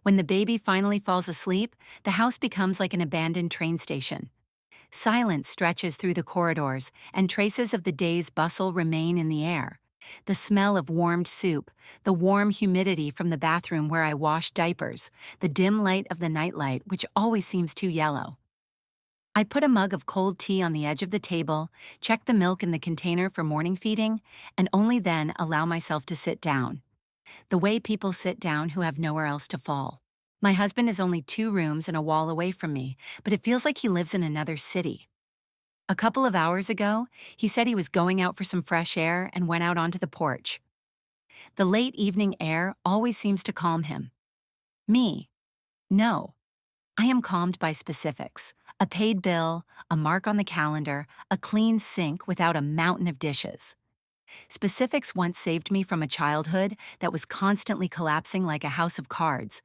When the baby finally falls asleep, the house becomes like an abandoned train station. Silence stretches through the corridors, and traces of the day's bustle remain in the air. The smell of warmed soup, the warm humidity from the bathroom where I wash diapers, the dim light of the nightlight, which always seems too yellow. I put a mug of cold tea on the edge of the table, check the milk in the container for morning feeding, and only then allow myself to sit down. The way people sit down who have nowhere else to fall. My husband is only 2 rooms and a wall away from me, but it feels like he lives in another city. A couple of hours ago, he said he was going out for some fresh air and went out onto the porch. The late evening air always seems to calm him. Me? No. I am calmed by specifics. A paid bill, a mark on the calendar, a clean sink without a mountain of dishes. Specifics once saved me from a childhood that was constantly collapsing like a house of cards.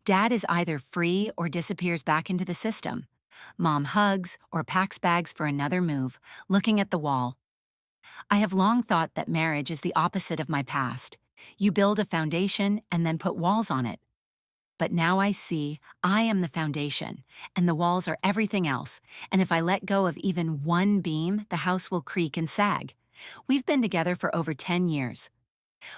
Dad is either free or disappears back into the system. Mom hugs or packs bags for another move, looking at the wall. I have long thought that marriage is the opposite of my past. You build a foundation and then put walls on it. But now I see I am the foundation, and the walls are everything else, and if I let go of even one beam, the house will creak and sag. We've been together for over 10 years.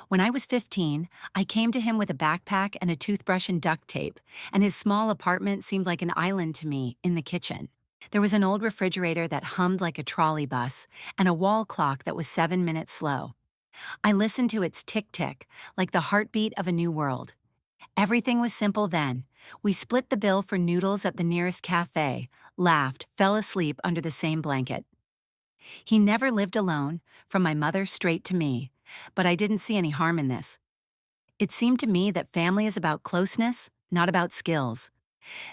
When I was 15, I came to him with a backpack and a toothbrush and duct tape, and his small apartment seemed like an island to me in the kitchen. There was an old refrigerator that hummed like a trolley bus, and a wall clock that was 7 minutes slow. I listened to its tick-tick, like the heartbeat of a new world. Everything was simple then. We split the bill for noodles at the nearest cafe, laughed, fell asleep under the same blanket. He never lived alone, from my mother straight to me, but I didn't see any harm in this. It seemed to me that family is about closeness, not about skills.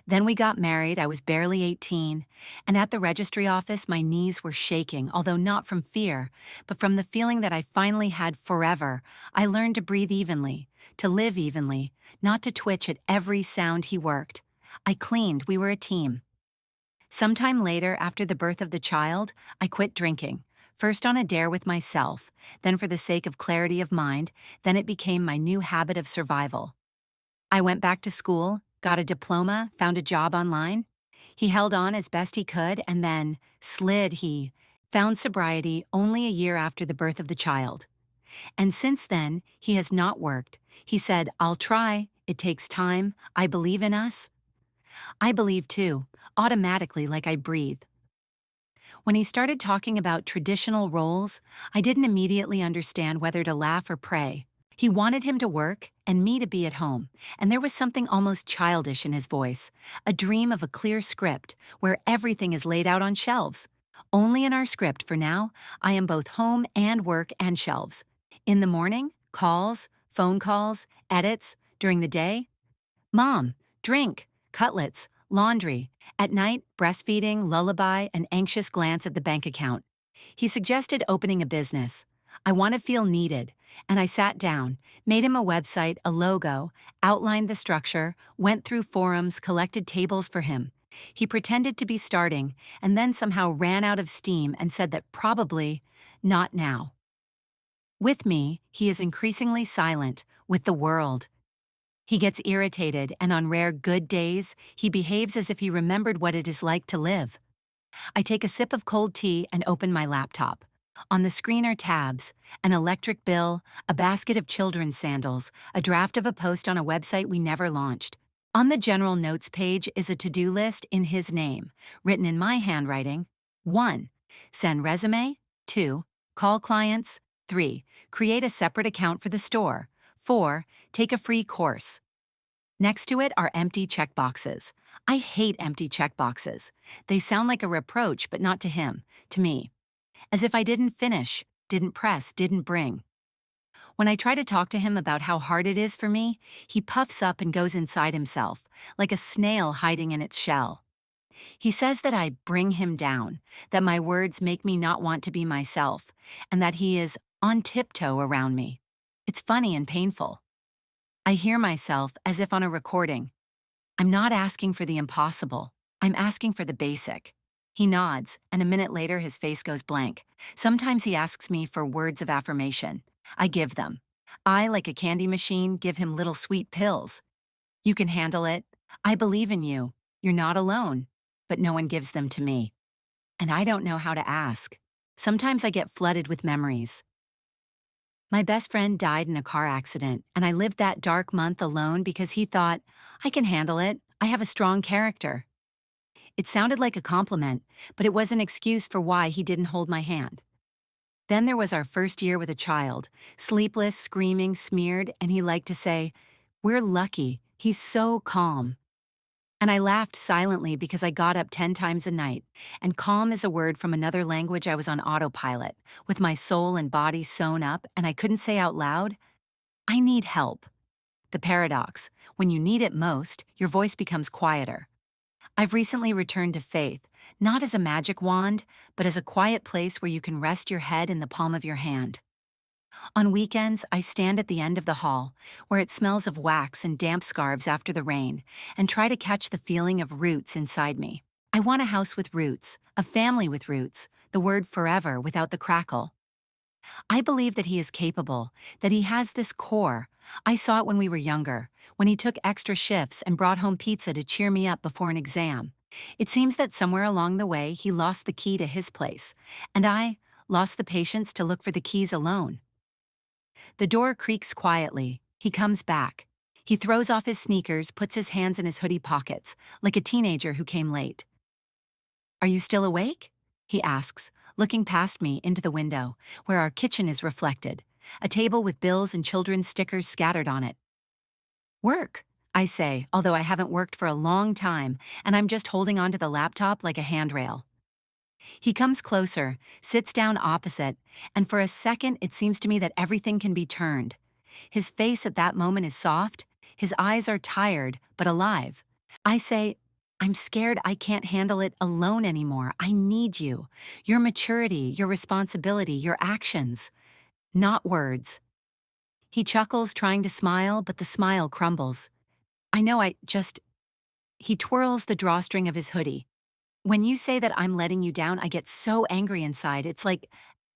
Then we got married, I was barely 18, and at the registry office my knees were shaking, although not from fear, but from the feeling that I finally had forever. I learned to breathe evenly, to live evenly, not to twitch at every sound he worked. I cleaned, we were a team. Sometime later, after the birth of the child, I quit drinking, first on a dare with myself, then for the sake of clarity of mind, then it became my new habit of survival. I went back to school, got a diploma, found a job online. He held on as best he could and then he found sobriety only a year after the birth of the child. And since then, he has not worked. He said, "I'll try, it takes time, I believe in us." I believe too, automatically like I breathe. When he started talking about traditional roles, I didn't immediately understand whether to laugh or pray. He wanted him to work and me to be at home, and there was something almost childish in his voice, a dream of a clear script where everything is laid out on shelves. Only in our script for now, I am both home and work and shelves. In the morning, calls, phone calls, edits. During the day, mom, drink, cutlets, laundry. At night, breastfeeding, lullaby, an anxious glance at the bank account. He suggested opening a business. I want to feel needed, and I sat down, made him a website, a logo, outlined the structure, went through forums, collected tables for him. He pretended to be starting, and then somehow ran out of steam and said that probably not now. With me, he is increasingly silent, with the world. He gets irritated, and on rare good days, he behaves as if he remembered what it is like to live. I take a sip of cold tea and open my laptop. On the screen are tabs, an electric bill, a basket of children's sandals, a draft of a post on a website we never launched. On the general notes page is a to-do list in his name, written in my handwriting. 1. Send resume. 2. Call clients. 3. Create a separate account for the store. 4. Take a free course. Next to it are empty checkboxes. I hate empty checkboxes. They sound like a reproach, but not to him, to me. As if I didn't finish, didn't press, didn't bring. When I try to talk to him about how hard it is for me, he puffs up and goes inside himself, like a snail hiding in its shell. He says that I bring him down, that my words make me not want to be myself, and that he is on tiptoe around me. It's funny and painful. I hear myself as if on a recording. I'm not asking for the impossible. I'm asking for the basic. He nods, and a minute later his face goes blank. Sometimes he asks me for words of affirmation. I give them. I, like a candy machine, give him little sweet pills. You can handle it. I believe in you. You're not alone. But no one gives them to me. And I don't know how to ask. Sometimes I get flooded with memories. My best friend died in a car accident, and I lived that dark month alone because he thought, I can handle it. I have a strong character. It sounded like a compliment, but it was an excuse for why he didn't hold my hand. Then there was our first year with a child, sleepless, screaming, smeared, and he liked to say, We're lucky. He's so calm. And I laughed silently because I got up 10 times a night, and calm is a word from another language I was on autopilot, with my soul and body sewn up, and I couldn't say out loud, I need help. The paradox, when you need it most, your voice becomes quieter. I've recently returned to faith, not as a magic wand, but as a quiet place where you can rest your head in the palm of your hand. On weekends, I stand at the end of the hall, where it smells of wax and damp scarves after the rain, and try to catch the feeling of roots inside me. I want a house with roots, a family with roots, the word forever without the crackle. I believe that he is capable, that he has this core. I saw it when we were younger, when he took extra shifts and brought home pizza to cheer me up before an exam. It seems that somewhere along the way he lost the key to his place, and I lost the patience to look for the keys alone. The door creaks quietly. He comes back. He throws off his sneakers, puts his hands in his hoodie pockets, like a teenager who came late. Are you still awake? He asks, looking past me into the window, where our kitchen is reflected, a table with bills and children's stickers scattered on it. Work, I say, although I haven't worked for a long time, and I'm just holding onto the laptop like a handrail. He comes closer, sits down opposite, and for a second it seems to me that everything can be turned. His face at that moment is soft, his eyes are tired, but alive. I say, I'm scared I can't handle it alone anymore. I need you. Your maturity, your responsibility, your actions. Not words. He chuckles, trying to smile, but the smile crumbles. I know He twirls the drawstring of his hoodie. When you say that I'm letting you down, I get so angry inside. It's like,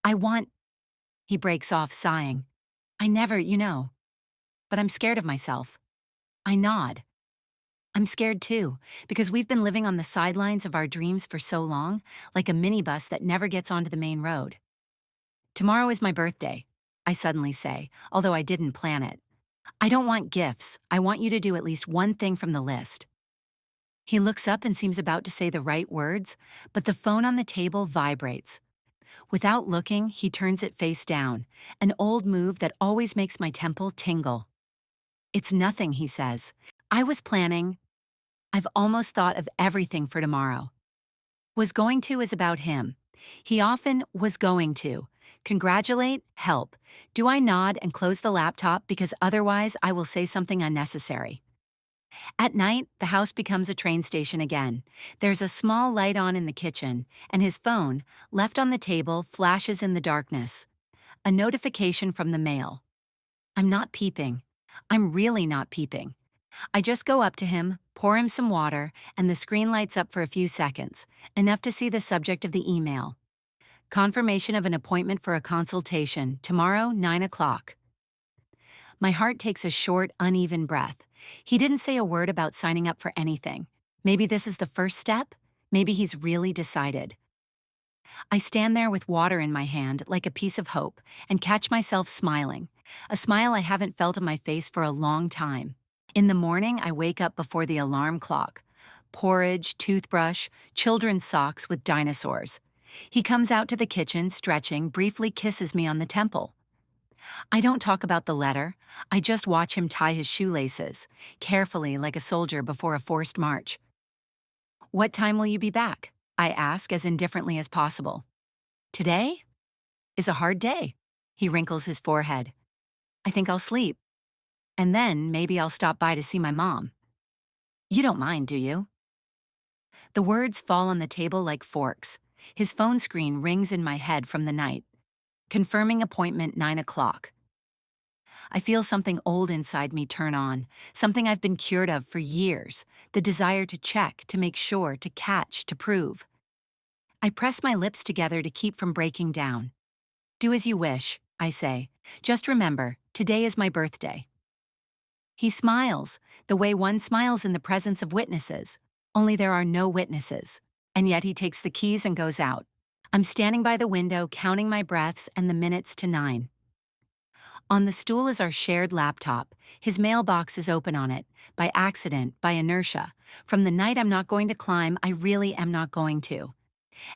I want. He breaks off, sighing. I never. But I'm scared of myself. I nod. I'm scared too, because we've been living on the sidelines of our dreams for so long, like a minibus that never gets onto the main road. Tomorrow is my birthday, I suddenly say, although I didn't plan it. I don't want gifts. I want you to do at least one thing from the list. He looks up and seems about to say the right words, but the phone on the table vibrates. Without looking, he turns it face down, an old move that always makes my temple tingle. It's nothing, he says. I was planning. I've almost thought of everything for tomorrow. Was going to is about him. He often was going to. Congratulate, help. Do I nod and close the laptop because otherwise I will say something unnecessary? At night, the house becomes a train station again. There's a small light on in the kitchen, and his phone, left on the table, flashes in the darkness. A notification from the mail. I'm not peeping. I'm really not peeping. I just go up to him, pour him some water, and the screen lights up for a few seconds, enough to see the subject of the email. Confirmation of an appointment for a consultation, tomorrow, 9 o'clock. My heart takes a short, uneven breath. He didn't say a word about signing up for anything. Maybe this is the first step? Maybe he's really decided. I stand there with water in my hand, like a piece of hope, and catch myself smiling. A smile I haven't felt on my face for a long time. In the morning, I wake up before the alarm clock. Porridge, toothbrush, children's socks with dinosaurs. He comes out to the kitchen, stretching, briefly kisses me on the temple. I don't talk about the letter. I just watch him tie his shoelaces, carefully like a soldier before a forced march. What time will you be back? I ask as indifferently as possible. Today is a hard day. He wrinkles his forehead. I think I'll sleep. And then maybe I'll stop by to see my mom. You don't mind, do you? The words fall on the table like forks. His phone screen rings in my head from the night. Confirming appointment 9 o'clock. I feel something old inside me turn on, something I've been cured of for years, the desire to check, to make sure, to catch, to prove. I press my lips together to keep from breaking down. Do as you wish, I say. Just remember, today is my birthday. He smiles, the way one smiles in the presence of witnesses, only there are no witnesses. And yet he takes the keys and goes out. I'm standing by the window, counting my breaths and the minutes to 9. On the stool is our shared laptop. His mailbox is open on it, by accident, by inertia. From the night I'm not going to climb, I really am not going to.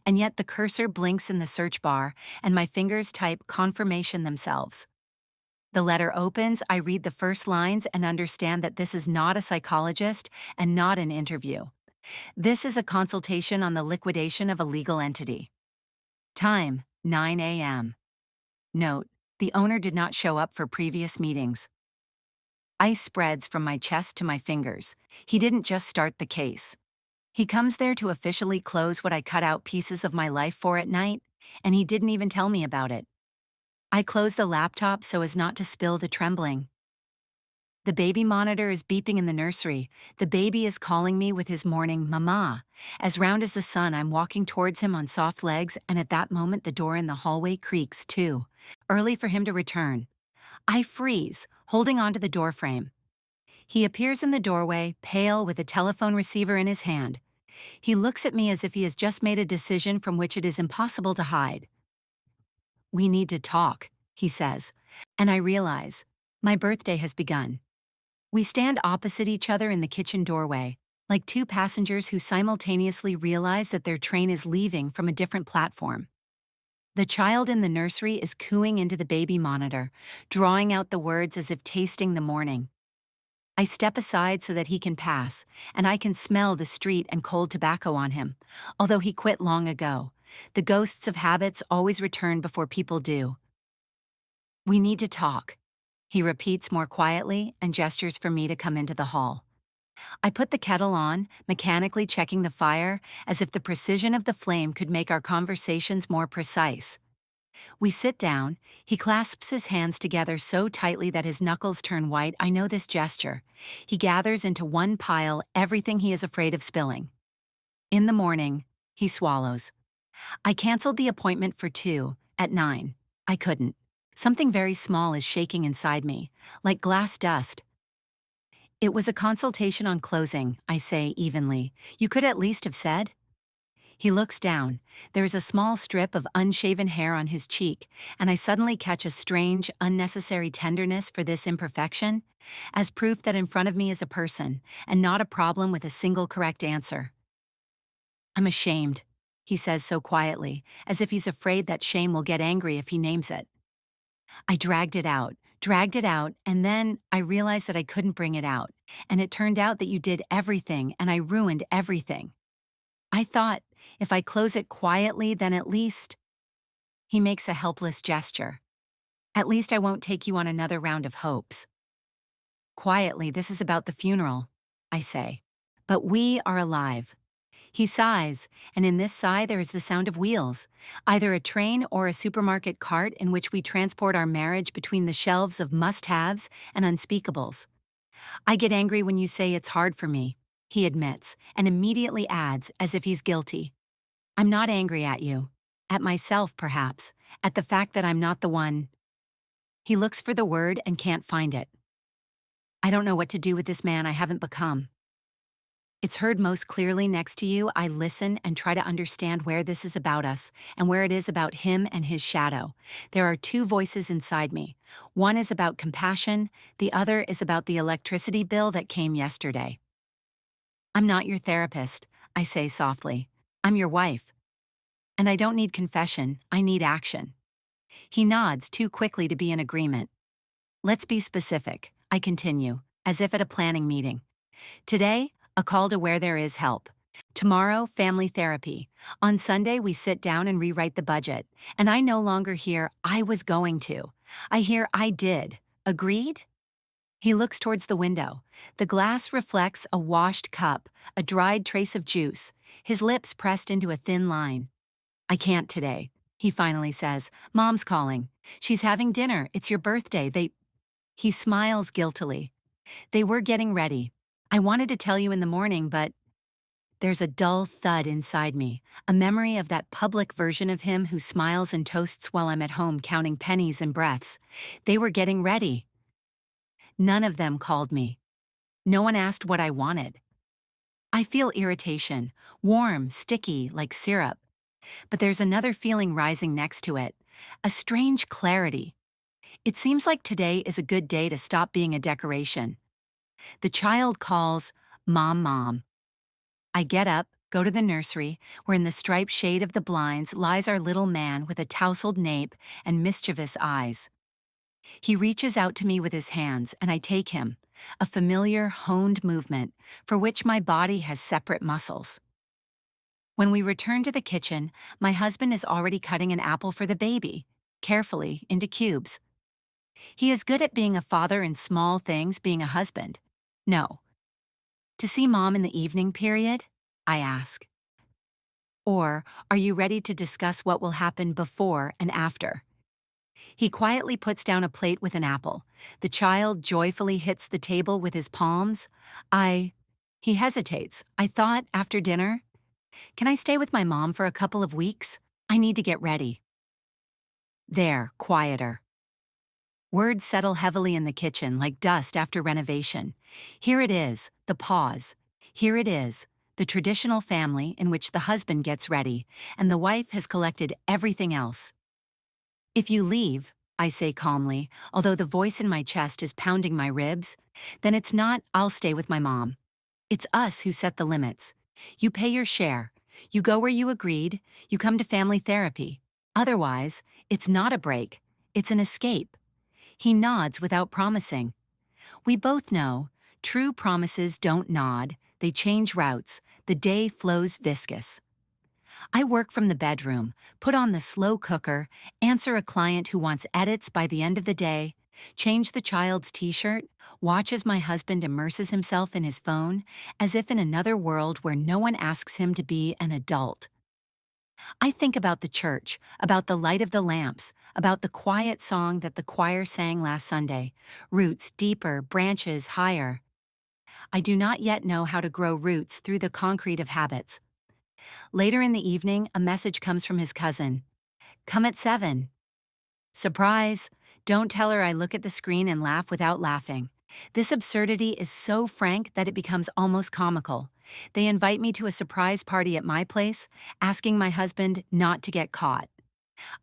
And yet the cursor blinks in the search bar, and my fingers type confirmation themselves. The letter opens, I read the first lines and understand that this is not a psychologist and not an interview. This is a consultation on the liquidation of a legal entity. Time, 9 a.m. Note, the owner did not show up for previous meetings. Ice spreads from my chest to my fingers. He didn't just start the case. He comes there to officially close what I cut out pieces of my life for at night, and he didn't even tell me about it. I close the laptop so as not to spill the trembling. The baby monitor is beeping in the nursery. The baby is calling me with his morning mama. As round as the sun, I'm walking towards him on soft legs, and at that moment the door in the hallway creaks too. Early for him to return. I freeze, holding onto the doorframe. He appears in the doorway, pale, with a telephone receiver in his hand. He looks at me as if he has just made a decision from which it is impossible to hide. "We need to talk," he says, and I realize my birthday has begun. We stand opposite each other in the kitchen doorway, like two passengers who simultaneously realize that their train is leaving from a different platform. The child in the nursery is cooing into the baby monitor, drawing out the words as if tasting the morning. I step aside so that he can pass, and I can smell the street and cold tobacco on him, although he quit long ago. The ghosts of habits always return before people do. "We need to talk," he repeats more quietly and gestures for me to come into the hall. I put the kettle on, mechanically checking the fire, as if the precision of the flame could make our conversations more precise. We sit down. He clasps his hands together so tightly that his knuckles turn white. I know this gesture. He gathers into one pile everything he is afraid of spilling. In the morning, he swallows. "I canceled the appointment for 2 at 9. I couldn't. Something very small is shaking inside me, like glass dust." "It was a consultation on closing," I say evenly. "You could at least have said." He looks down. There is a small strip of unshaven hair on his cheek, and I suddenly catch a strange, unnecessary tenderness for this imperfection, as proof that in front of me is a person, and not a problem with a single correct answer. "I'm ashamed," he says so quietly, as if he's afraid that shame will get angry if he names it. I dragged it out, and then I realized that I couldn't bring it out, and it turned out that you did everything, and I ruined everything. I thought, if I close it quietly, then at least— He makes a helpless gesture. "At least I won't take you on another round of hopes." Quietly, this is about the funeral, I say. But we are alive. He sighs, and in this sigh there is the sound of wheels, either a train or a supermarket cart in which we transport our marriage between the shelves of must-haves and unspeakables. "I get angry when you say it's hard for me," he admits, and immediately adds, as if he's guilty. "I'm not angry at you. At myself, perhaps. At the fact that I'm not the one." He looks for the word and can't find it. "I don't know what to do with this man I haven't become." It's heard most clearly next to you. I listen and try to understand where this is about us and where it is about him and his shadow. There are two voices inside me. One is about compassion, the other is about the electricity bill that came yesterday. "I'm not your therapist," I say softly. "I'm your wife. And I don't need confession, I need action." He nods too quickly to be in agreement. "Let's be specific," I continue, as if at a planning meeting. "Today, a call to where there is help. Tomorrow, family therapy. On Sunday, we sit down and rewrite the budget. And I no longer hear, 'I was going to.' I hear, 'I did.' Agreed?" He looks towards the window. The glass reflects a washed cup, a dried trace of juice, his lips pressed into a thin line. "I can't today," he finally says. "Mom's calling. She's having dinner. It's your birthday. He smiles guiltily. "They were getting ready. I wanted to tell you in the morning, but—" There's a dull thud inside me, a memory of that public version of him who smiles and toasts while I'm at home counting pennies and breaths. They were getting ready. None of them called me. No one asked what I wanted. I feel irritation, warm, sticky, like syrup. But there's another feeling rising next to it, a strange clarity. It seems like today is a good day to stop being a decoration. The child calls, Mom, Mom. I get up, go to the nursery, where in the striped shade of the blinds lies our little man with a tousled nape and mischievous eyes. He reaches out to me with his hands, and I take him, a familiar, honed movement for which my body has separate muscles. When we return to the kitchen, my husband is already cutting an apple for the baby, carefully, into cubes. He is good at being a father in small things, being a husband. No. To see Mom in the evening period? I ask. Or are you ready to discuss what will happen before and after? He quietly puts down a plate with an apple. The child joyfully hits the table with his palms. He hesitates. I thought, after dinner, can I stay with my mom for a couple of weeks? I need to get ready. There, quieter. Words settle heavily in the kitchen like dust after renovation. Here it is, the pause. Here it is, the traditional family in which the husband gets ready, and the wife has collected everything else. If you leave, I say calmly, although the voice in my chest is pounding my ribs, then it's not I'll stay with my mom. It's us who set the limits. You pay your share. You go where you agreed. You come to family therapy. Otherwise, it's not a break. It's an escape. He nods without promising. We both know, true promises don't nod. They change routes. The day flows viscous. I work from the bedroom, put on the slow cooker, answer a client who wants edits by the end of the day, change the child's t-shirt, watch as my husband immerses himself in his phone, as if in another world where no one asks him to be an adult. I think about the church, about the light of the lamps, about the quiet song that the choir sang last Sunday, roots deeper, branches higher. I do not yet know how to grow roots through the concrete of habits. Later in the evening, a message comes from his cousin. Come at 7. Surprise! Don't tell her I look at the screen and laugh without laughing. This absurdity is so frank that it becomes almost comical. They invite me to a surprise party at my place, asking my husband not to get caught.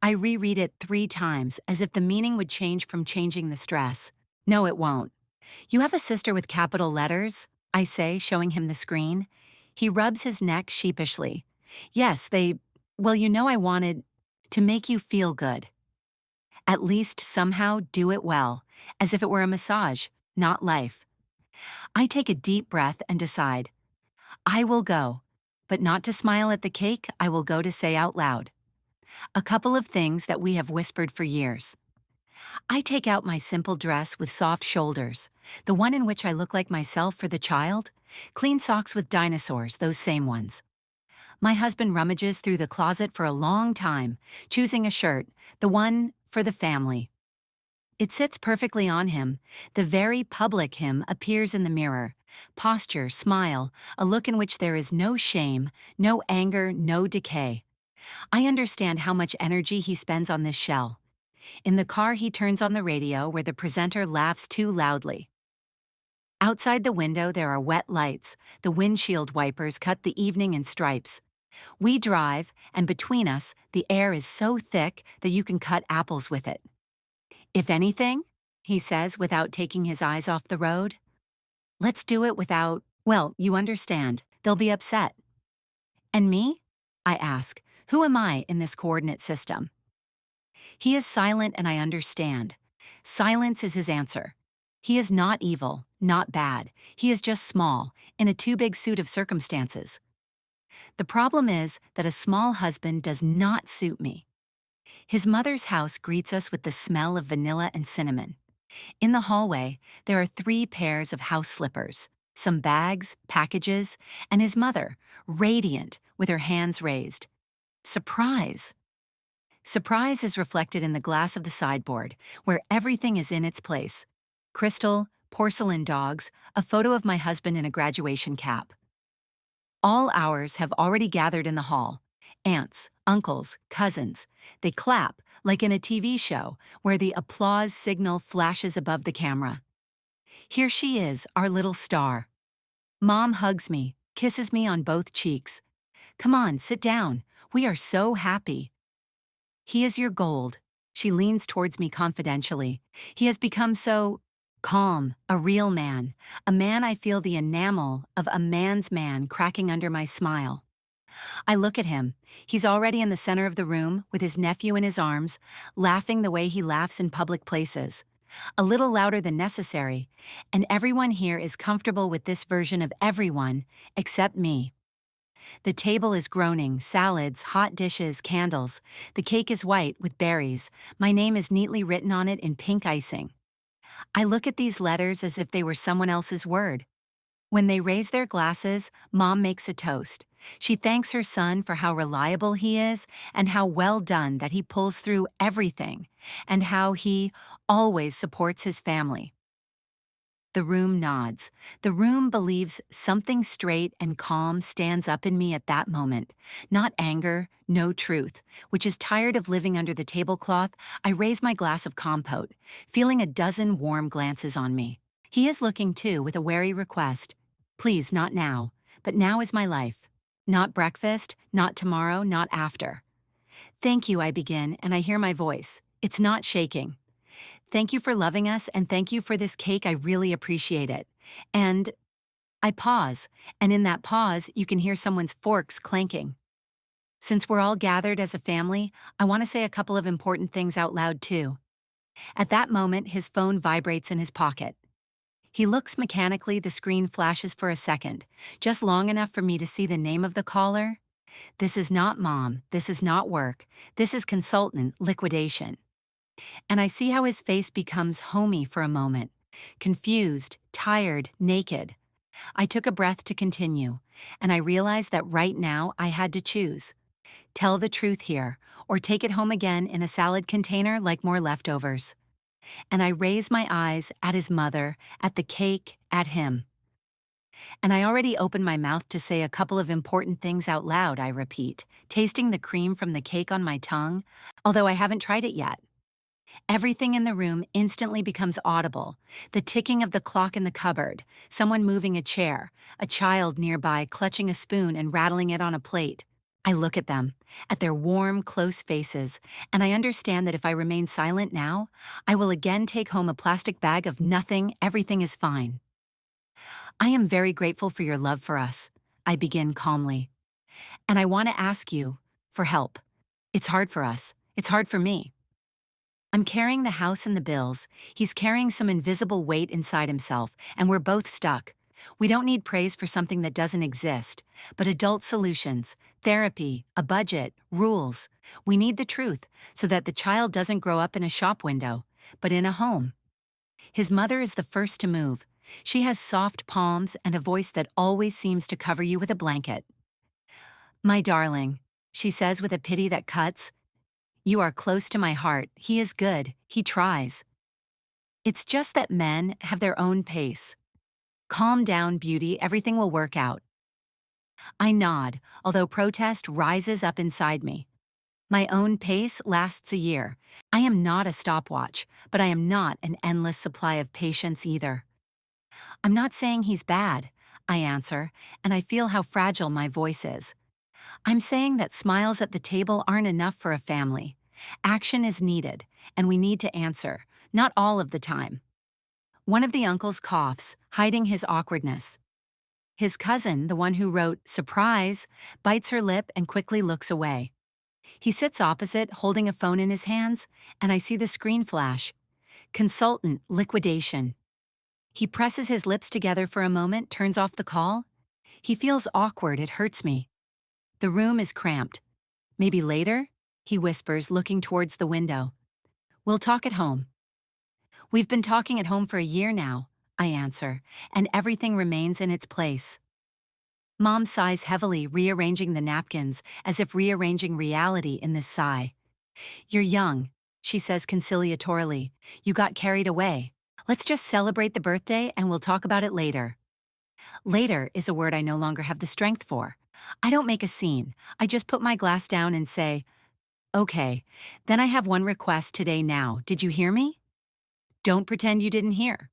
I reread it 3 times, as if the meaning would change from changing the stress. No, it won't. You have a sister with capital letters? I say, showing him the screen. He rubs his neck sheepishly. Yes, well, I wanted to make you feel good. At least somehow do it well, as if it were a massage, not life. I take a deep breath and decide, I will go, but not to smile at the cake. I will go to say out loud a couple of things that we have whispered for years. I take out my simple dress with soft shoulders, the one in which I look like myself for the child, clean socks with dinosaurs, those same ones. My husband rummages through the closet for a long time, choosing a shirt, the one for the family. It sits perfectly on him. The very public him appears in the mirror. Posture, smile, a look in which there is no shame, no anger, no decay. I understand how much energy he spends on this shell. In the car, he turns on the radio where the presenter laughs too loudly. Outside the window, there are wet lights. The windshield wipers cut the evening in stripes. We drive, and between us, the air is so thick that you can cut apples with it. If anything, he says without taking his eyes off the road, let's do it without, well, you understand, they'll be upset. And me? I ask, who am I in this coordinate system? He is silent and I understand. Silence is his answer. He is not evil, not bad. He is just small, in a too big suit of circumstances. The problem is that a small husband does not suit me. His mother's house greets us with the smell of vanilla and cinnamon. In the hallway, there are 3 pairs of house slippers, some bags, packages, and his mother, radiant, with her hands raised. Surprise! Surprise is reflected in the glass of the sideboard, where everything is in its place. Crystal, porcelain dogs, a photo of my husband in a graduation cap. All ours have already gathered in the hall. Aunts, uncles, cousins. They clap, like in a TV show, where the applause signal flashes above the camera. Here she is, our little star. Mom hugs me, kisses me on both cheeks. Come on, sit down. We are so happy. He is your gold. She leans towards me confidentially. He has become so calm, a real man, a man I feel the enamel of a man's man cracking under my smile. I look at him. He's already in the center of the room with his nephew in his arms, laughing the way he laughs in public places. A little louder than necessary, and everyone here is comfortable with this version of everyone except me. The table is groaning, salads, hot dishes, candles. The cake is white with berries. My name is neatly written on it in pink icing. I look at these letters as if they were someone else's word. When they raise their glasses, Mom makes a toast. She thanks her son for how reliable he is and how well done that he pulls through everything, and how he always supports his family. The room nods. The room believes something straight and calm stands up in me at that moment. Not anger, no truth. Which is tired of living under the tablecloth, I raise my glass of compote, feeling a dozen warm glances on me. He is looking too with a wary request. Please, not now. But now is my life. Not breakfast, not tomorrow, not after. Thank you, I begin, and I hear my voice. It's not shaking. Thank you for loving us, and thank you for this cake. I really appreciate it. And I pause, and in that pause, you can hear someone's forks clanking. Since we're all gathered as a family, I want to say a couple of important things out loud too. At that moment, his phone vibrates in his pocket. He looks mechanically, the screen flashes for a second, just long enough for me to see the name of the caller. This is not Mom, this is not work, this is consultant liquidation. And I see how his face becomes homey for a moment, confused, tired, naked. I took a breath to continue, and I realized that right now I had to choose. Tell the truth here, or take it home again in a salad container like more leftovers. And I raised my eyes at his mother, at the cake, at him. And I already opened my mouth to say a couple of important things out loud, I repeat, tasting the cream from the cake on my tongue, although I haven't tried it yet. Everything in the room instantly becomes audible. The ticking of the clock in the cupboard, someone moving a chair, a child nearby clutching a spoon and rattling it on a plate. I look at them, at their warm, close faces, and I understand that if I remain silent now, I will again take home a plastic bag of nothing, everything is fine. I am very grateful for your love for us, I begin calmly. And I want to ask you for help. It's hard for us. It's hard for me. I'm carrying the house and the bills. He's carrying some invisible weight inside himself, and we're both stuck. We don't need praise for something that doesn't exist, but adult solutions, therapy, a budget, rules. We need the truth so that the child doesn't grow up in a shop window, but in a home. His mother is the first to move. She has soft palms and a voice that always seems to cover you with a blanket. My darling, she says with a pity that cuts, you are close to my heart. He is good. He tries. It's just that men have their own pace. Calm down, beauty. Everything will work out. I nod, although protest rises up inside me. My own pace lasts a year. I am not a stopwatch, but I am not an endless supply of patience either. I'm not saying he's bad, I answer, and I feel how fragile my voice is. I'm saying that smiles at the table aren't enough for a family. Action is needed, and we need to answer, not all of the time. One of the uncles coughs, hiding his awkwardness. His cousin, the one who wrote, "Surprise," bites her lip and quickly looks away. He sits opposite, holding a phone in his hands, and I see the screen flash. Consultant, liquidation. He presses his lips together for a moment, turns off the call. He feels awkward, it hurts me. The room is cramped. Maybe later? He whispers, looking towards the window. We'll talk at home. We've been talking at home for a year now, I answer, and everything remains in its place. Mom sighs heavily, rearranging the napkins, as if rearranging reality in this sigh. You're young, she says conciliatorily. You got carried away. Let's just celebrate the birthday and we'll talk about it later. Later is a word I no longer have the strength for. I don't make a scene. I just put my glass down and say, okay, then I have one request today now. Did you hear me? Don't pretend you didn't hear.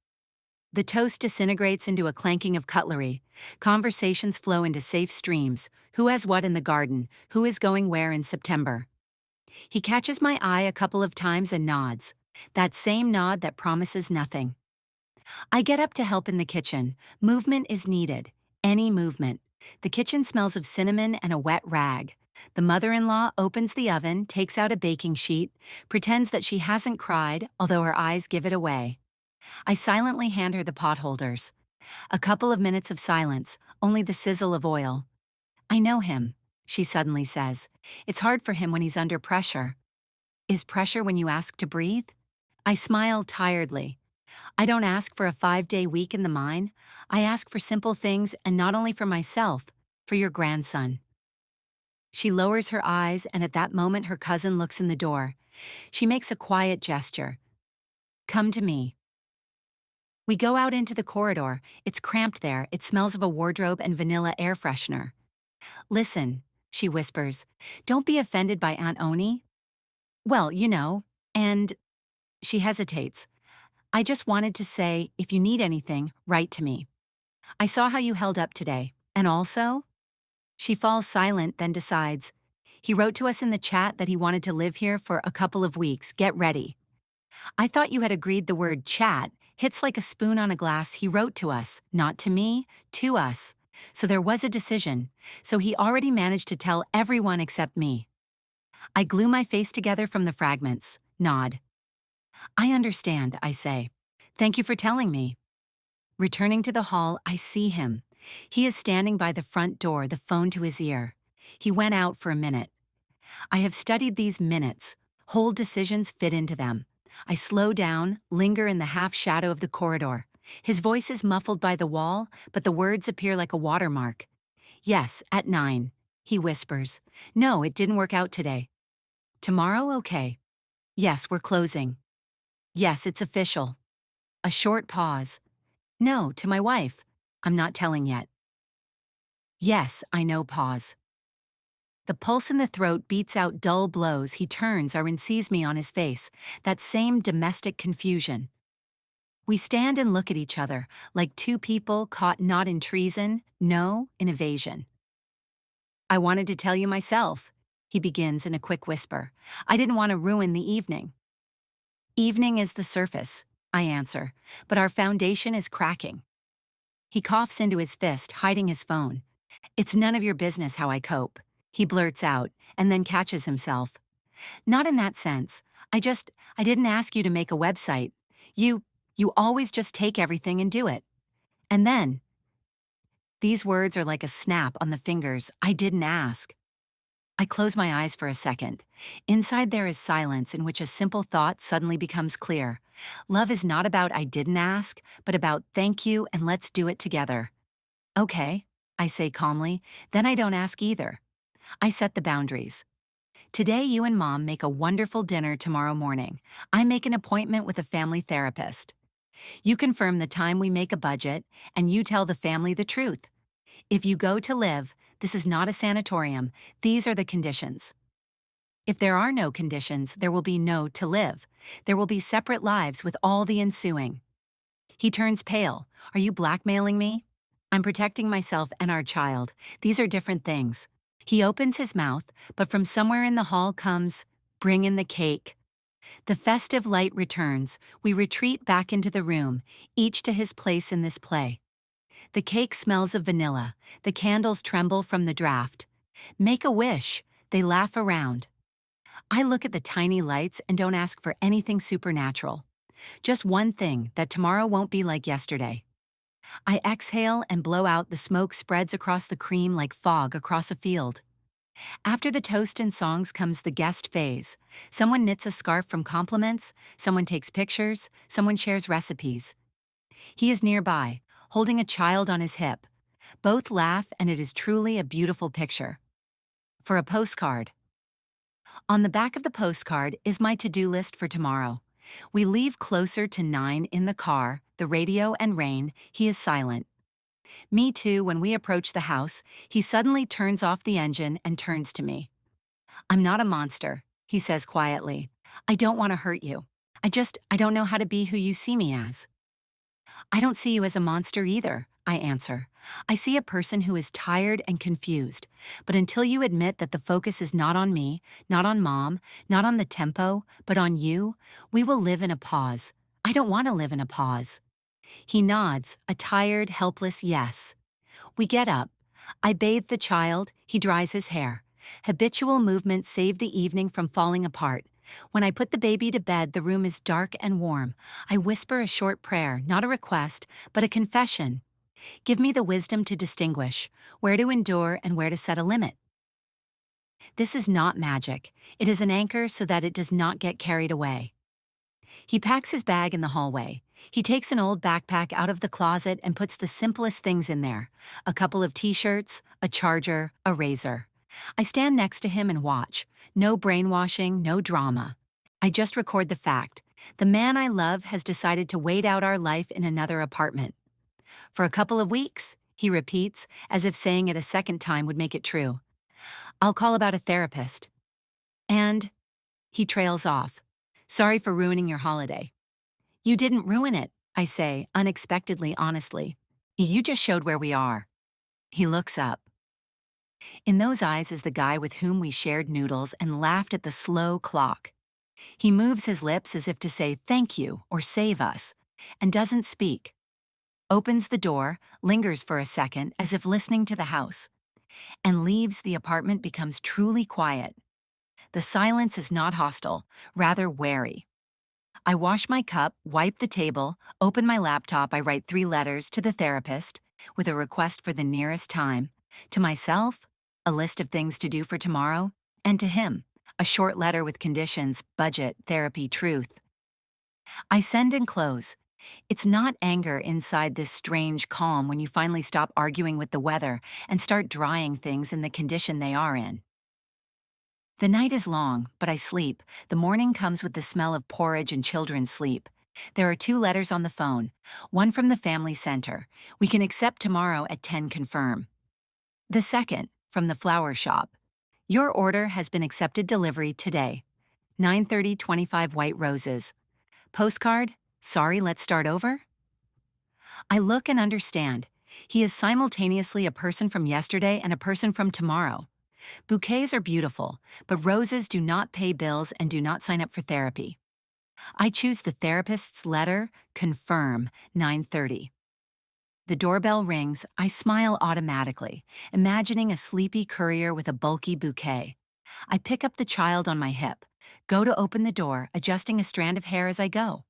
The toast disintegrates into a clanking of cutlery. Conversations flow into safe streams. Who has what in the garden? Who is going where in September? He catches my eye a couple of times and nods. That same nod that promises nothing. I get up to help in the kitchen. Movement is needed. Any movement. The kitchen smells of cinnamon and a wet rag. The mother-in-law opens the oven, takes out a baking sheet, pretends that she hasn't cried, although her eyes give it away. I silently hand her the potholders. A couple of minutes of silence, only the sizzle of oil. I know him, she suddenly says. It's hard for him when he's under pressure. Is pressure when you ask to breathe? I smile tiredly. I don't ask for a 5-day week in the mine. I ask for simple things, and not only for myself, for your grandson. She lowers her eyes, and at that moment her cousin looks in the door. She makes a quiet gesture. Come to me. We go out into the corridor. It's cramped there. It smells of a wardrobe and vanilla air freshener. Listen, she whispers. Don't be offended by Aunt Oni. Well, and she hesitates. I just wanted to say, if you need anything, write to me. I saw how you held up today. And also? She falls silent, then decides. He wrote to us in the chat that he wanted to live here for a couple of weeks. Get ready. I thought you had agreed the word chat hits like a spoon on a glass. He wrote to us, not to me, to us. So there was a decision. So he already managed to tell everyone except me. I glue my face together from the fragments, nod. I understand, I say. Thank you for telling me. Returning to the hall, I see him. He is standing by the front door, the phone to his ear. He went out for a minute. I have studied these minutes. Whole decisions fit into them. I slow down, linger in the half-shadow of the corridor. His voice is muffled by the wall, but the words appear like a watermark. Yes, at 9, he whispers. No, it didn't work out today. Tomorrow, okay. Yes, we're closing. Yes, it's official. A short pause. No, to my wife. I'm not telling yet. Yes, I know, pause. The pulse in the throat beats out dull blows. He turns and sees me on his face, that same domestic confusion. We stand and look at each other, like two people caught not in treason, no, in evasion. I wanted to tell you myself, he begins in a quick whisper. I didn't want to ruin the evening. Evening is the surface, I answer, but our foundation is cracking. He coughs into his fist, hiding his phone. It's none of your business how I cope, he blurts out, and then catches himself. Not in that sense. I didn't ask you to make a website. You always just take everything and do it. And then, these words are like a snap on the fingers. I didn't ask. I close my eyes for a second. Inside there is silence in which a simple thought suddenly becomes clear. Love is not about I didn't ask, but about thank you and let's do it together. Okay, I say calmly, then I don't ask either. I set the boundaries. Today you and Mom make a wonderful dinner tomorrow morning. I make an appointment with a family therapist. You confirm the time we make a budget, and you tell the family the truth. If you go to live, this is not a sanatorium. These are the conditions. If there are no conditions, there will be no to live. There will be separate lives with all the ensuing. He turns pale. Are you blackmailing me? I'm protecting myself and our child. These are different things. He opens his mouth, but from somewhere in the hall comes, bring in the cake. The festive light returns. We retreat back into the room, each to his place in this play. The cake smells of vanilla. The candles tremble from the draft. Make a wish. They laugh around. I look at the tiny lights and don't ask for anything supernatural. Just one thing, that tomorrow won't be like yesterday. I exhale and blow out. The smoke spreads across the cream like fog across a field. After the toast and songs comes the guest phase. Someone knits a scarf from compliments, someone takes pictures, someone shares recipes. He is nearby, holding a child on his hip. Both laugh, and it is truly a beautiful picture. For a postcard. On the back of the postcard is my to-do list for tomorrow. We leave closer to 9 in the car, the radio and rain. He is silent. Me too. When we approach the house, he suddenly turns off the engine and turns to me. I'm not a monster, he says quietly. I don't want to hurt you. I don't know how to be who you see me as. I don't see you as a monster either, I answer. I see a person who is tired and confused. But until you admit that the focus is not on me, not on mom, not on the tempo, but on you, we will live in a pause. I don't want to live in a pause. He nods, a tired, helpless yes. We get up. I bathe the child, he dries his hair. Habitual movements save the evening from falling apart. When I put the baby to bed, the room is dark and warm. I whisper a short prayer, not a request, but a confession. Give me the wisdom to distinguish, where to endure and where to set a limit. This is not magic. It is an anchor so that it does not get carried away. He packs his bag in the hallway. He takes an old backpack out of the closet and puts the simplest things in there: a couple of t-shirts, a charger, a razor. I stand next to him and watch. No brainwashing, no drama. I just record the fact. The man I love has decided to wait out our life in another apartment. For a couple of weeks, he repeats, as if saying it a second time would make it true. I'll call about a therapist. And he trails off. Sorry for ruining your holiday. You didn't ruin it, I say, unexpectedly honestly. You just showed where we are. He looks up. In those eyes is the guy with whom we shared noodles and laughed at the slow clock. He moves his lips as if to say thank you or save us, and doesn't speak. Opens the door, lingers for a second as if listening to the house, and leaves. The apartment becomes truly quiet. The silence is not hostile, rather wary. I wash my cup, wipe the table, open my laptop. I write 3 letters to the therapist with a request for the nearest time. To myself, a list of things to do for tomorrow, and to him, a short letter with conditions, budget, therapy, truth. I send and close. It's not anger inside this strange calm when you finally stop arguing with the weather and start drying things in the condition they are in. The night is long, but I sleep. The morning comes with the smell of porridge and children's sleep. There are 2 letters on the phone, one from the family center. We can accept tomorrow at 10 confirm. The second, from the flower shop. Your order has been accepted delivery today. 9:30, 25 white roses. Postcard, sorry, let's start over? I look and understand. He is simultaneously a person from yesterday and a person from tomorrow. Bouquets are beautiful, but roses do not pay bills and do not sign up for therapy. I choose the therapist's letter, confirm, 9:30. The doorbell rings. I smile automatically, imagining a sleepy courier with a bulky bouquet. I pick up the child on my hip, go to open the door, adjusting a strand of hair as I go.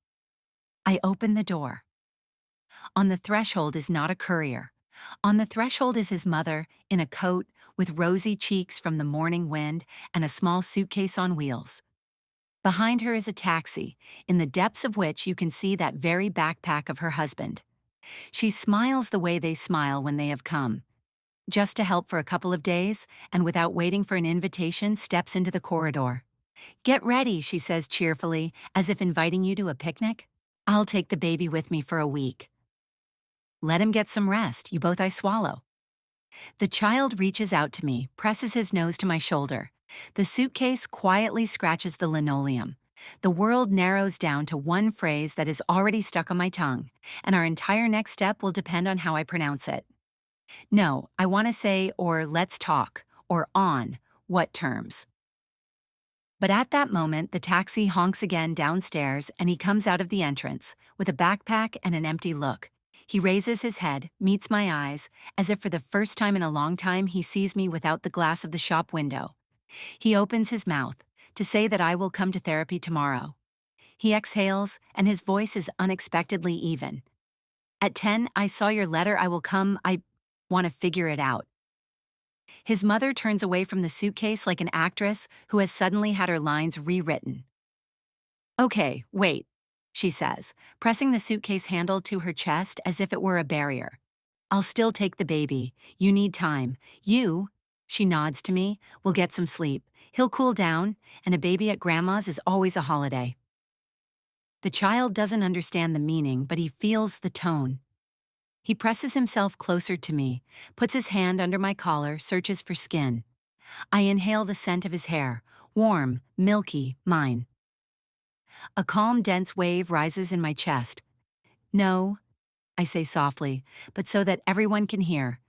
I open the door. On the threshold is not a courier. On the threshold is his mother, in a coat, with rosy cheeks from the morning wind and a small suitcase on wheels. Behind her is a taxi, in the depths of which you can see that very backpack of her husband. She smiles the way they smile when they have come. Just to help for a couple of days, and without waiting for an invitation, steps into the corridor. Get ready, she says cheerfully, as if inviting you to a picnic. I'll take the baby with me for a week. Let him get some rest, you both. I swallow. The child reaches out to me, presses his nose to my shoulder. The suitcase quietly scratches the linoleum. The world narrows down to one phrase that is already stuck on my tongue, and our entire next step will depend on how I pronounce it. No, I want to say, or let's talk, or on, what terms. But at that moment, the taxi honks again downstairs, and he comes out of the entrance, with a backpack and an empty look. He raises his head, meets my eyes, as if for the first time in a long time he sees me without the glass of the shop window. He opens his mouth, to say that I will come to therapy tomorrow. He exhales, and his voice is unexpectedly even. At 10, I saw your letter, I will come, I want to figure it out. His mother turns away from the suitcase like an actress who has suddenly had her lines rewritten. Okay, wait, she says, pressing the suitcase handle to her chest as if it were a barrier. I'll still take the baby. You need time. You, she nods to me, will get some sleep. He'll cool down, and a baby at grandma's is always a holiday. The child doesn't understand the meaning, but he feels the tone. He presses himself closer to me, puts his hand under my collar, searches for skin. I inhale the scent of his hair, warm, milky, mine. A calm, dense wave rises in my chest. No, I say softly, but so that everyone can hear.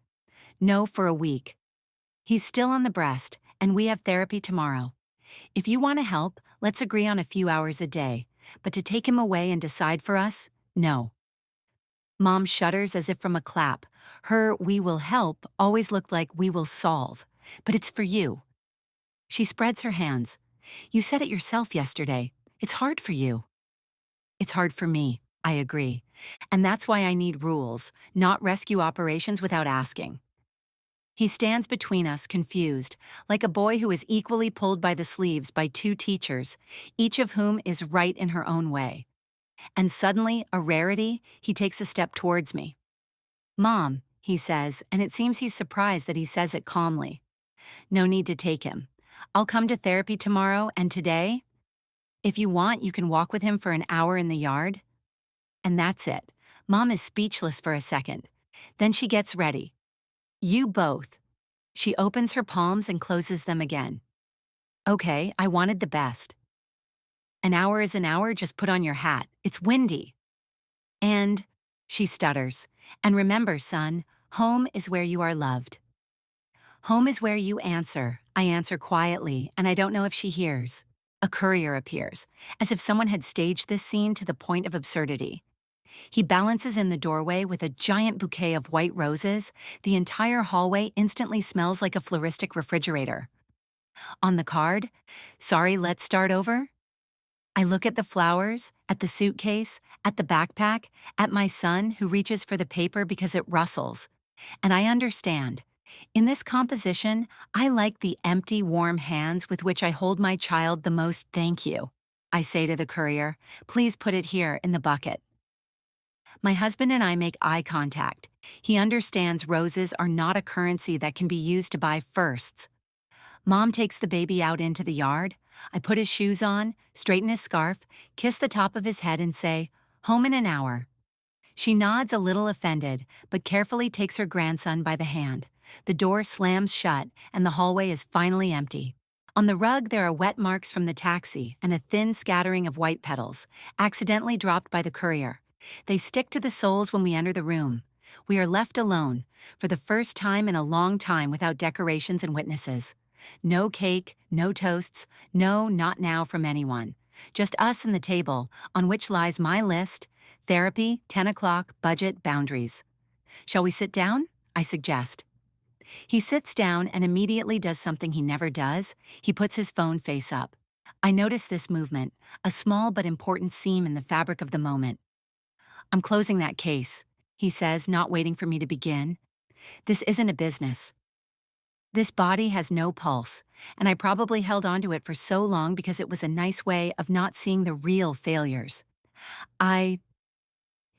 No, for a week. He's still on the breast, and we have therapy tomorrow. If you want to help, let's agree on a few hours a day. But to take him away and decide for us? No. Mom shudders as if from a clap. Her "we will help" always looked like "we will solve." But it's for you. She spreads her hands. You said it yourself yesterday. It's hard for you. It's hard for me, I agree. And that's why I need rules, not rescue operations without asking. He stands between us, confused, like a boy who is equally pulled by the sleeves by two teachers, each of whom is right in her own way. And suddenly, a rarity, he takes a step towards me. Mom, he says, and it seems he's surprised that he says it calmly. No need to take him. I'll come to therapy tomorrow, and today, if you want, you can walk with him for an hour in the yard. And that's it. Mom is speechless for a second. Then she gets ready. You both. She opens her palms and closes them again. Okay, I wanted the best. An hour is an hour, just put on your hat. It's windy. And, she stutters, and remember, son, home is where you are loved. Home is where you answer. I answer quietly, and I don't know if she hears. A courier appears, as if someone had staged this scene to the point of absurdity. He balances in the doorway with a giant bouquet of white roses. The entire hallway instantly smells like a floristic refrigerator. On the card, "Sorry, let's start over." I look at the flowers, at the suitcase, at the backpack, at my son who reaches for the paper because it rustles. And I understand. In this composition, I like the empty, warm hands with which I hold my child the most. Thank you. I say to the courier, please put it here in the bucket. My husband and I make eye contact. He understands roses are not a currency that can be used to buy firsts. Mom takes the baby out into the yard. I put his shoes on, straighten his scarf, kiss the top of his head and say, home in an hour. She nods a little offended, but carefully takes her grandson by the hand. The door slams shut, and the hallway is finally empty. On the rug, there are wet marks from the taxi and a thin scattering of white petals, accidentally dropped by the courier. They stick to the soles when we enter the room. We are left alone, for the first time in a long time without decorations and witnesses. No cake, no toasts, no not now from anyone. Just us and the table, on which lies my list: therapy, 10 o'clock, budget, boundaries. Shall we sit down? I suggest. He sits down and immediately does something he never does. He puts his phone face up. I notice this movement, a small but important seam in the fabric of the moment. I'm closing that case, he says, not waiting for me to begin. This isn't a business. This body has no pulse, and I probably held onto it for so long because it was a nice way of not seeing the real failures.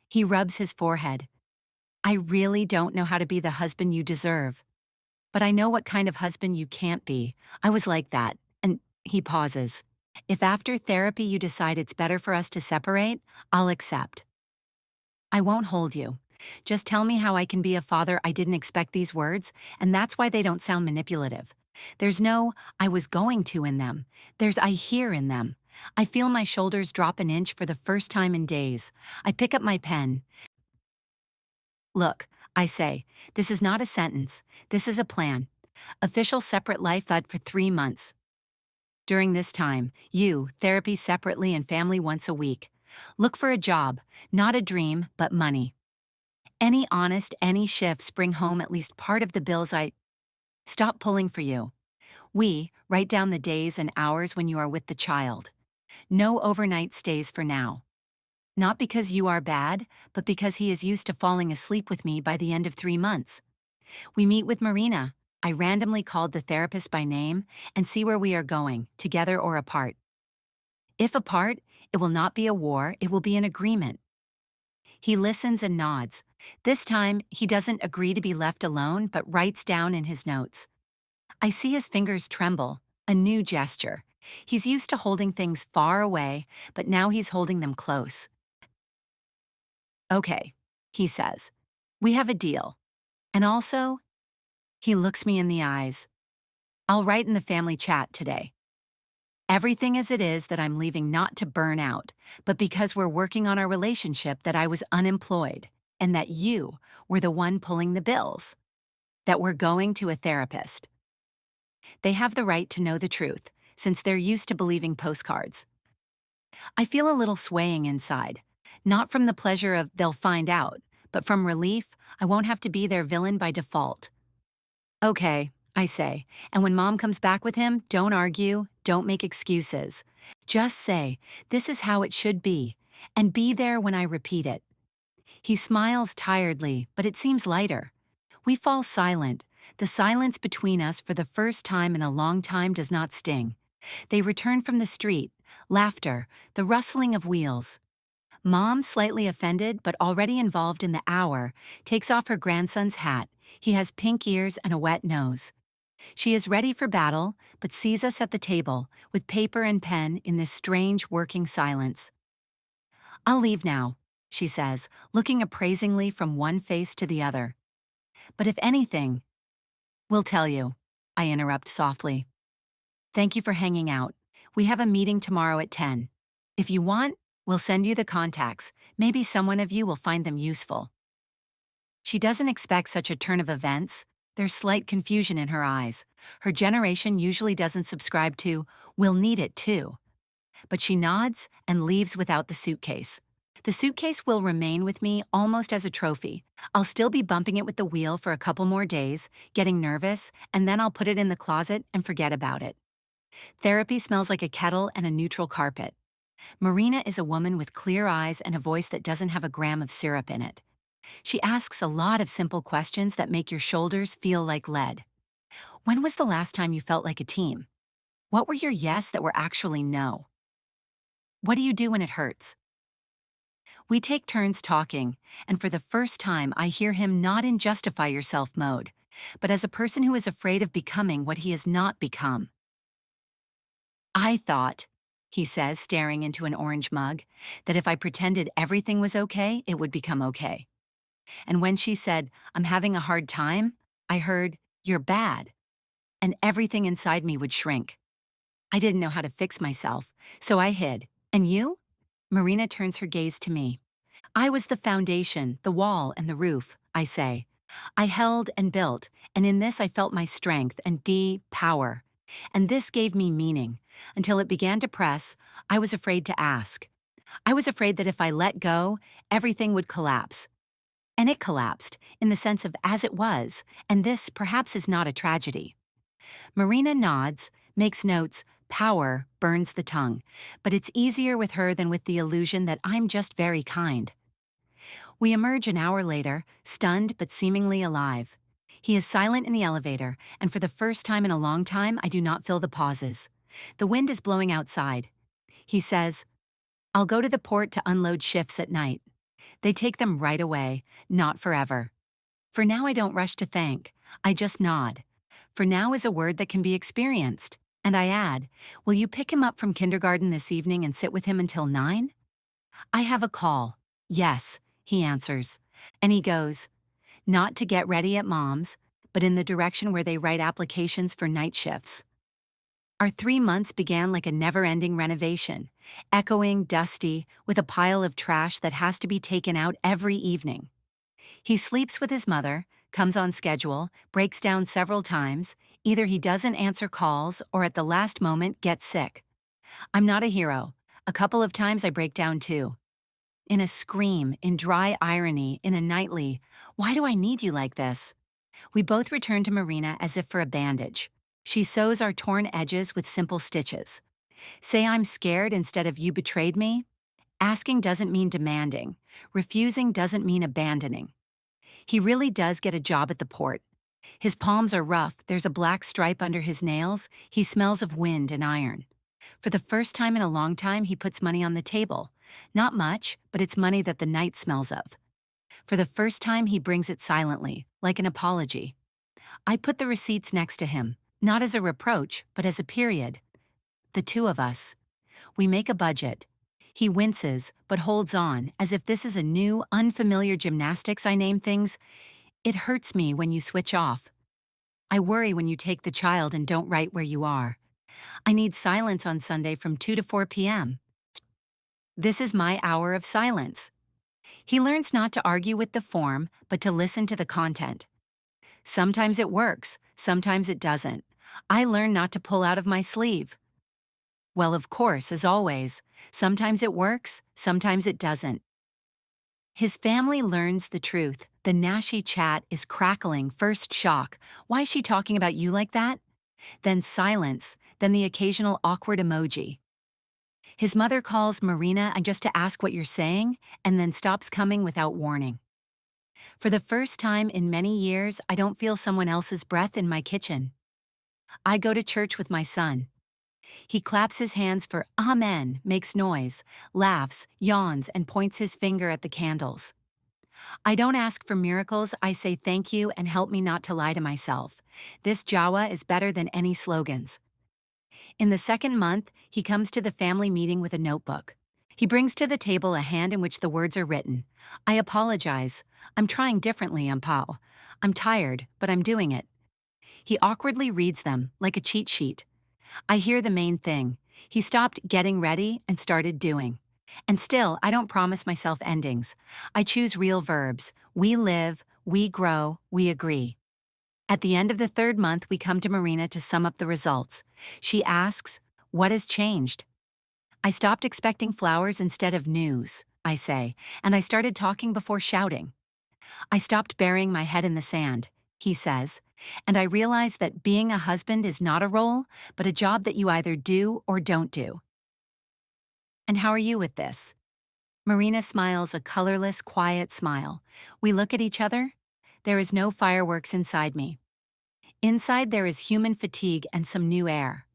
He rubs his forehead. I really don't know how to be the husband you deserve. But I know what kind of husband you can't be. I was like that. And he pauses. If after therapy you decide it's better for us to separate, I'll accept. I won't hold you. Just tell me how I can be a father. I didn't expect these words, and that's why they don't sound manipulative. There's no "I was going to" in them. There's "I hear" in them. I feel my shoulders drop an inch for the first time in days. I pick up my pen. Look, I say, this is not a sentence. This is a plan. Official separate life for 3 months. During this time, you, therapy separately and family once a week. Look for a job, not a dream, but money. Any shifts bring home at least part of the bills. I stop pulling for you. We write down the days and hours when you are with the child. No overnight stays for now. Not because you are bad, but because he is used to falling asleep with me by the end of 3 months. We meet with Marina. I randomly called the therapist by name and see where we are going, together or apart. If apart, it will not be a war, it will be an agreement. He listens and nods. This time, he doesn't agree to be left alone, but writes down in his notes. I see his fingers tremble, a new gesture. He's used to holding things far away, but now he's holding them close. Okay, he says. We have a deal. And also, he looks me in the eyes. I'll write in the family chat today. Everything as it is that I'm leaving not to burn out, but because we're working on our relationship that I was unemployed. and that you were the one pulling the bills, that we're going to a therapist. They have the right to know the truth, since they're used to believing postcards. I feel a little swaying inside, not from the pleasure of they'll find out, but from relief I won't have to be their villain by default. Okay, I say, and when Mom comes back with him, don't argue, don't make excuses. Just say, this is how it should be, and be there when I repeat it. He smiles tiredly, but it seems lighter. We fall silent. The silence between us for the first time in a long time does not sting. They return from the street, laughter, the rustling of wheels. Mom, slightly offended but already involved in the hour, takes off her grandson's hat. He has pink ears and a wet nose. She is ready for battle, but sees us at the table, with paper and pen in this strange working silence. I'll leave now, she says, looking appraisingly from one face to the other. But if anything, we'll tell you, I interrupt softly. Thank you for hanging out. We have a meeting tomorrow at 10. If you want, we'll send you the contacts. Maybe someone of you will find them useful. She doesn't expect such a turn of events. There's slight confusion in her eyes. Her generation usually doesn't subscribe to, we'll need it too. But she nods and leaves without the suitcase. The suitcase will remain with me almost as a trophy. I'll still be bumping it with the wheel for a couple more days, getting nervous, and then I'll put it in the closet and forget about it. Therapy smells like a kettle and a neutral carpet. Marina is a woman with clear eyes and a voice that doesn't have a gram of syrup in it. She asks a lot of simple questions that make your shoulders feel like lead. When was the last time you felt like a team? What were your yes that were actually no? What do you do when it hurts? We take turns talking, and for the first time I hear him not in justify yourself mode, but as a person who is afraid of becoming what he has not become. I thought, he says, staring into an orange mug, that if I pretended everything was okay, it would become okay. And when she said, I'm having a hard time, I heard, you're bad, and everything inside me would shrink. I didn't know how to fix myself, so I hid. And you? Marina turns her gaze to me. I was the foundation, the wall, and the roof, I say. I held and built, and in this I felt my strength and power. And this gave me meaning. Until it began to press, I was afraid to ask. I was afraid that if I let go, everything would collapse. And it collapsed, in the sense of as it was, and this perhaps is not a tragedy. Marina nods, makes notes, power burns the tongue, but it's easier with her than with the illusion that I'm just very kind. We emerge an hour later, stunned but seemingly alive. He is silent in the elevator, and for the first time in a long time, I do not feel the pauses. The wind is blowing outside. He says, I'll go to the port to unload shifts at night. They take them right away, not forever. For now I don't rush to thank, I just nod. For now is a word that can be experienced. And I add, will you pick him up from kindergarten this evening and sit with him until 9? I have a call. Yes, he answers. And he goes, not to get ready at Mom's, but in the direction where they write applications for night shifts. Our 3 months began like a never-ending renovation, echoing, dusty, with a pile of trash that has to be taken out every evening. He sleeps with his mother, comes on schedule, breaks down several times. Either he doesn't answer calls or at the last moment gets sick. I'm not a hero. A couple of times I break down too. In a scream, in dry irony, in a nightly, why do I need you like this? We both return to Marina as if for a bandage. She sews our torn edges with simple stitches. Say I'm scared instead of you betrayed me. Asking doesn't mean demanding. Refusing doesn't mean abandoning. He really does get a job at the port. His palms are rough, there's a black stripe under his nails, he smells of wind and iron. For the first time in a long time, he puts money on the table. Not much, but it's money that the night smells of. For the first time, he brings it silently, like an apology. I put the receipts next to him, not as a reproach, but as a period. The two of us. We make a budget. He winces, but holds on, as if this is a new, unfamiliar gymnastics I name things. It hurts me when you switch off. I worry when you take the child and don't write where you are. I need silence on Sunday from 2 to 4 p.m. This is my hour of silence. He learns not to argue with the form, but to listen to the content. Sometimes it works, sometimes it doesn't. I learn not to pull out of my sleeve. Well, of course, as always, sometimes it works, sometimes it doesn't. His family learns the truth. The Nashi chat is crackling, first shock. Why is she talking about you like that? Then silence, then the occasional awkward emoji. His mother calls Marina and just to ask what you're saying, and then stops coming without warning. For the first time in many years, I don't feel someone else's breath in my kitchen. I go to church with my son. He claps his hands for Amen, makes noise, laughs, yawns, and points his finger at the candles. I don't ask for miracles, I say thank you and help me not to lie to myself. This Jawa is better than any slogans. In the second month, he comes to the family meeting with a notebook. He brings to the table a hand in which the words are written. I apologize. I'm trying differently, Ampao. I'm tired, but I'm doing it. He awkwardly reads them, like a cheat sheet. I hear the main thing. He stopped getting ready and started doing. And still, I don't promise myself endings. I choose real verbs. We live, we grow, we agree. At the end of the third month, we come to Marina to sum up the results. She asks, what has changed? I stopped expecting flowers instead of news, I say, and I started talking before shouting. I stopped burying my head in the sand, he says, and I realized that being a husband is not a role, but a job that you either do or don't do. And how are you with this? Marina smiles a colorless, quiet smile. We look at each other. There is no fireworks inside me. Inside there is human fatigue and some new air.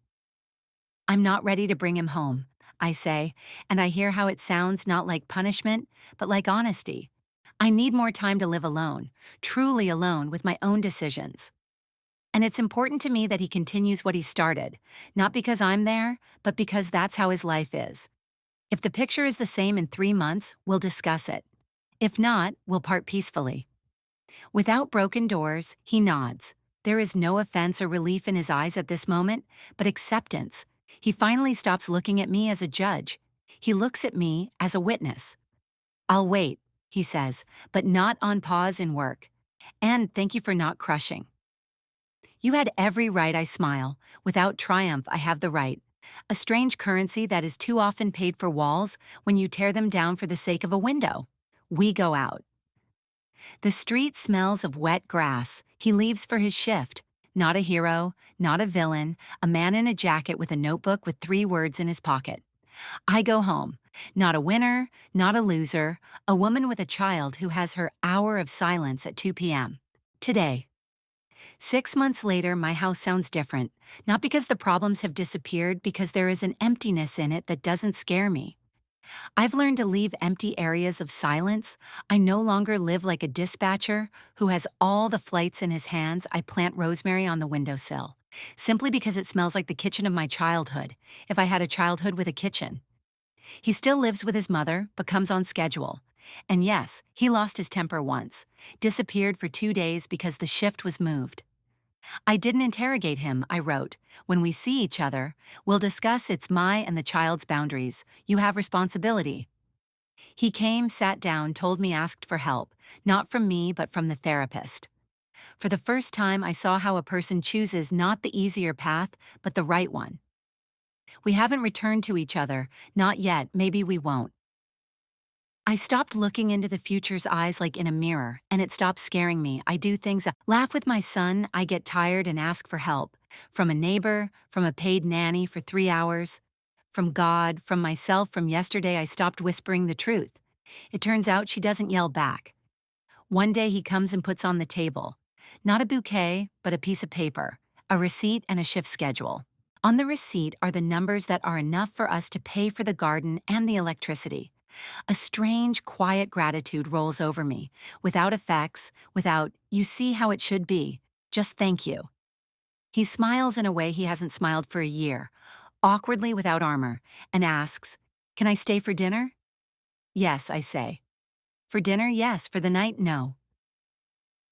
I'm not ready to bring him home, I say, and I hear how it sounds not like punishment, but like honesty. I need more time to live alone, truly alone with my own decisions. And it's important to me that he continues what he started, not because I'm there, but because that's how his life is. If the picture is the same in 3 months, we'll discuss it. If not, we'll part peacefully. Without broken doors, he nods. There is no offense or relief in his eyes at this moment, but acceptance. He finally stops looking at me as a judge. He looks at me as a witness. I'll wait, he says, but not on pause in work. And thank you for not crushing. You had every right, I smile. Without triumph, I have the right. A strange currency that is too often paid for walls when you tear them down for the sake of a window. We go out. The street smells of wet grass. He leaves for his shift. Not a hero, not a villain, a man in a jacket with a notebook with 3 words in his pocket. I go home. Not a winner, not a loser, a woman with a child who has her hour of silence at 2 p.m. Today. 6 months later, my house sounds different. Not because the problems have disappeared, because there is an emptiness in it that doesn't scare me. I've learned to leave empty areas of silence. I no longer live like a dispatcher who has all the flights in his hands. I plant rosemary on the windowsill, simply because it smells like the kitchen of my childhood, if I had a childhood with a kitchen. He still lives with his mother, but comes on schedule. And yes, he lost his temper once, disappeared for 2 days because the shift was moved. I didn't interrogate him, I wrote. When we see each other, we'll discuss it's my and the child's boundaries. You have responsibility. He came, sat down, told me asked for help, not from me, but from the therapist. For the first time, I saw how a person chooses not the easier path, but the right one. We haven't returned to each other, not yet, maybe we won't. I stopped looking into the future's eyes like in a mirror, and it stopped scaring me. I do things, laugh with my son, I get tired and ask for help. From a neighbor, from a paid nanny for 3 hours. From God, from myself, from yesterday I stopped whispering the truth. It turns out she doesn't yell back. One day he comes and puts on the table. Not a bouquet, but a piece of paper, a receipt and a shift schedule. On the receipt are the numbers that are enough for us to pay for the garden and the electricity. A strange, quiet gratitude rolls over me, without effects, without, you see how it should be, just thank you. He smiles in a way he hasn't smiled for a year, awkwardly without armor, and asks, can I stay for dinner? Yes, I say. For dinner, yes. For the night, no.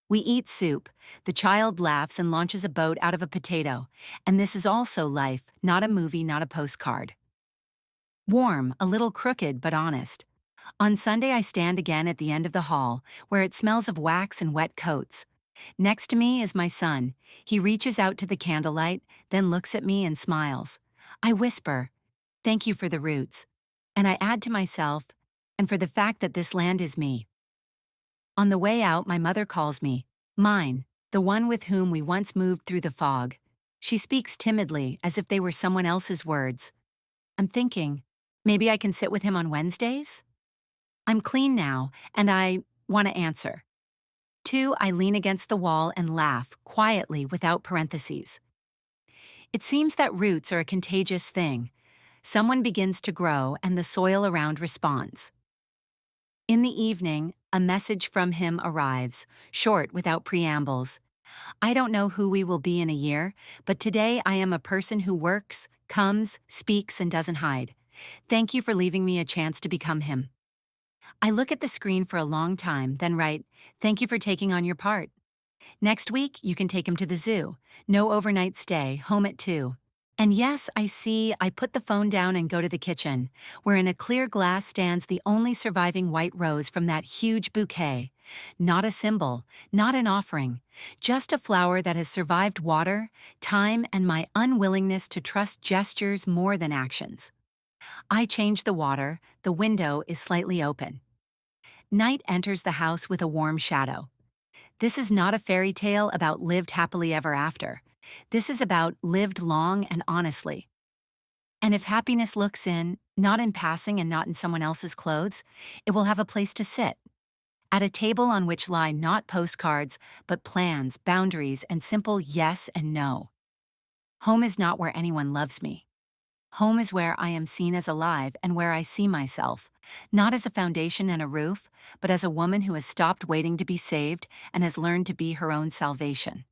We eat soup. The child laughs and launches a boat out of a potato. And this is also life, not a movie, not a postcard. Warm, a little crooked, but honest. On Sunday, I stand again at the end of the hall, where it smells of wax and wet coats. Next to me is my son. He reaches out to the candlelight, then looks at me and smiles. I whisper, "Thank you for the roots." And I add to myself, "And for the fact that this land is me." On the way out, my mother calls me, "Mine, the one with whom we once moved through the fog." She speaks timidly, as if they were someone else's words. I'm thinking, maybe I can sit with him on Wednesdays? I'm clean now, and I want to answer. 2, I lean against the wall and laugh, quietly, without parentheses. It seems that roots are a contagious thing. Someone begins to grow, and the soil around responds. In the evening, a message from him arrives, short, without preambles. I don't know who we will be in a year, but today I am a person who works, comes, speaks, and doesn't hide. Thank you for leaving me a chance to become him. I look at the screen for a long time, then write, "Thank you for taking on your part." Next week, you can take him to the zoo. No overnight stay, home at 2. And yes, I put the phone down and go to the kitchen, where in a clear glass stands the only surviving white rose from that huge bouquet. Not a symbol, not an offering, just a flower that has survived water, time, and my unwillingness to trust gestures more than actions. I change the water, the window is slightly open. Night enters the house with a warm shadow. This is not a fairy tale about lived happily ever after. This is about lived long and honestly. And if happiness looks in, not in passing and not in someone else's clothes, it will have a place to sit. At a table on which lie not postcards, but plans, boundaries, and simple yes and no. Home is not where anyone loves me. Home is where I am seen as alive and where I see myself, not as a foundation and a roof, but as a woman who has stopped waiting to be saved and has learned to be her own salvation.